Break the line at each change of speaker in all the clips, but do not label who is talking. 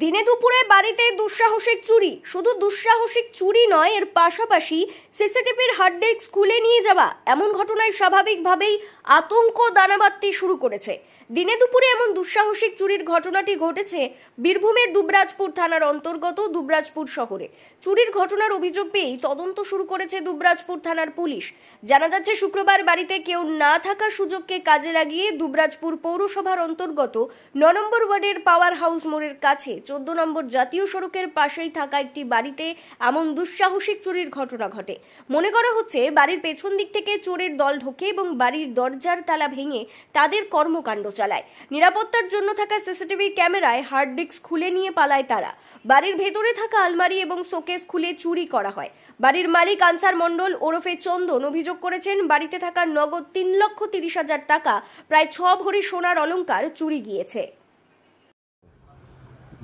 দিনে দুপুরে বাড়িতে দুঃসাহসিক চুরি। শুধু দুঃসাহসিক চুরি নয়, এর পাশাপাশি সিসিটিভির হার্ড ডিস্ক খুলে নিয়ে যাওয়া। এমন ঘটনায় স্বাভাবিকভাবেই আতঙ্ক দানা বাঁধতে শুরু করেছে। দিনে দুপুরে এমন দুঃসাহসিক চুরির ঘটনাটি ঘটেছে বীরভূমের দুবরাজপুর থানার অন্তর্গত দুবরাজপুর শহরে। চুরির ঘটনার অভিযোগ পেয়েই তদন্ত শুরু করেছে দুবরাজপুর থানার পুলিশ। জানা যাচ্ছে, শুক্রবার বাড়িতে কেউ না থাকার সুযোগকে কাজে লাগিয়ে দুবরাজপুর পৌরসভার অন্তর্গত ৯ নম্বর ওয়ার্ডের পাওয়ার হাউস মোড়ের কাছে ১৪ নম্বর জাতীয় সড়কের পাশেই থাকা একটি বাড়িতে এমন দুঃসাহসিক চুরির ঘটনা ঘটে। মনে করা হচ্ছে, বাড়ির পেছন দিক থেকে চোরের দল ঢোকে এবং বাড়ির দরজার তালা ভেঙে তাদের কর্মকাণ্ড চালায়। নিরাপত্তার জন্য থাকা সিসিটিভি ক্যামেরায় হার্ড ডিস্ক খুলে নিয়ে পালায় তারা। বাড়ির ভেতরে থাকা আলমারি এবং শোকেস খুলে চুরি করা হয়। বাড়ির মালিক আনসার মণ্ডল ওরফে চন্দন অভিযোগ করেছেন, বাড়িতে থাকা নগদ ৩,৩০,০০০ টাকা, প্রায় ৬ ভরি সোনার অলংকার চুরি গিয়েছে।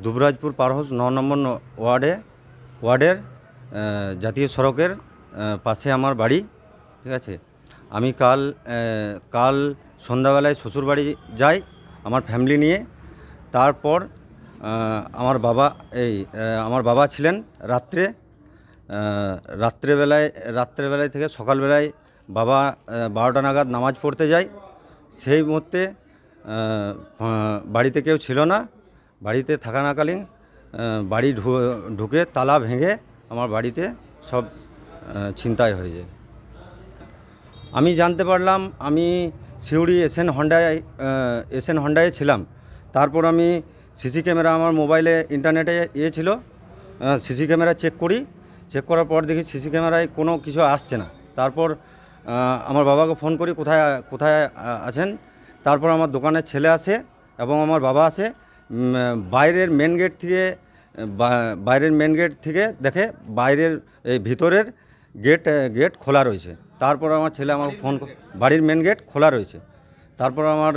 দুবরাজপুর পাওয়ার হাউস ৯ নম্বর ওয়ার্ডের জাতীয় সড়কের পাশে আমার বাড়ি। ঠিক আছে, আমি কাল সন্ধ্যাবেলায় শ্বশুরবাড়ি যাই আমার ফ্যামিলি নিয়ে। তারপর আমার বাবা ছিলেন রাত্রেবেলায় থেকে সকালবেলায় বাবা 12টা নাগাদ নামাজ পড়তে যায়। সেই মুহূর্তে বাড়িতে কেউ ছিল না। বাড়িতে থাকাকালীন বাড়ি ঢুকে তালা ভেঙে আমার বাড়িতে সব ছিনতাই হয়ে যায়। আমি জানতে পারলাম, আমি সিউড়ি এসএন হন্ডায় ছিলাম। তারপর আমি সিসি ক্যামেরা আমার মোবাইলে ইন্টারনেটে ছিল, সিসি ক্যামেরা চেক করার পর দেখি সিসি ক্যামেরায় কোনো কিছু আসছে না। তারপর আমার বাবাকে ফোন করি, কোথায় আছেন। তারপর আমার দোকানের ছেলে আসে এবং আমার বাবা আসে। বাইরের মেন গেট থেকে দেখে বাইরের এই ভিতরের গেট খোলা রয়েছে। তারপর আমার ছেলে আমার বাড়ির মেন গেট খোলা রয়েছে। তারপর আমার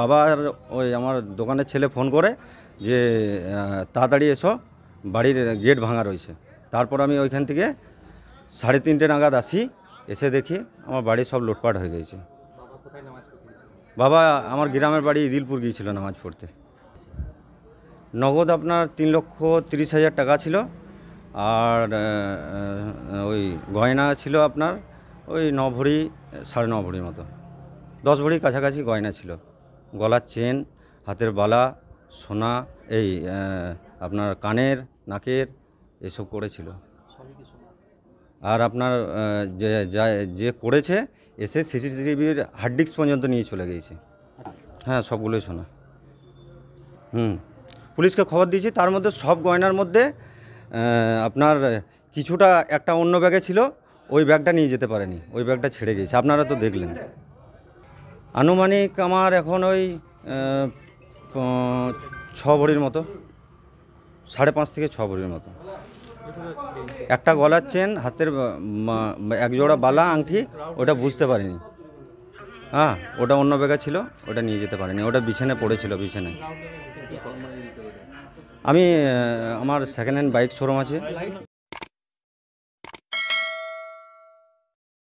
বাবা আর আমার দোকানের ছেলে ফোন করে যে তাড়াতাড়ি এসো, বাড়ির গেট ভাঙা রয়েছে। তারপর আমি ওইখান থেকে 3:30 নাগাদ আসি। এসে দেখি আমার বাড়ি সব লুটপাট হয়ে গেছে। বাবা আমার গ্রামের বাড়ি ইদিলপুর গিয়েছিল নামাজ পড়তে। নগদ আপনার 3,30,০০০ টাকা ছিল, আর ওই গয়না ছিল আপনার ওই 9 ভরি 9.5 ভরির মতো, 10 ভরির কাছাকাছি গয়না ছিল। গলার চেন, হাতের বালা, সোনা, আপনার কানের, নাকের এসব করেছিল। আর আপনার যে করেছে এসে সিসিটিভির হার্ড ডিস্ক পর্যন্ত নিয়ে চলে গিয়েছে। হ্যাঁ, সবগুলোই শোনা। পুলিশকে খবর দিয়েছি। তার মধ্যে সব গয়নার মধ্যে আপনার কিছুটা একটা অন্য ব্যাগে ছিল, ওই ব্যাগটা নিয়ে যেতে পারেনি, ওই ব্যাগটা ছেড়ে গিয়েছে। আপনারা তো দেখলেন। আনুমানিক আমার এখন ওই 6 ভরির মতো, 5.5 থেকে 6 ভরির মতো। একটা গলার চেন, হাতের একজোড়া বালা, আংটি, ওটা বুঝতে পারিনি। হ্যাঁ, ওটা অন্য ব্যাগে ছিল, ওটা নিয়ে যেতে পারিনি, ওটা বিছানায় পড়েছিল। বিছানায় আমি আমার সেকেন্ড হ্যান্ড বাইক শোরুম আছে।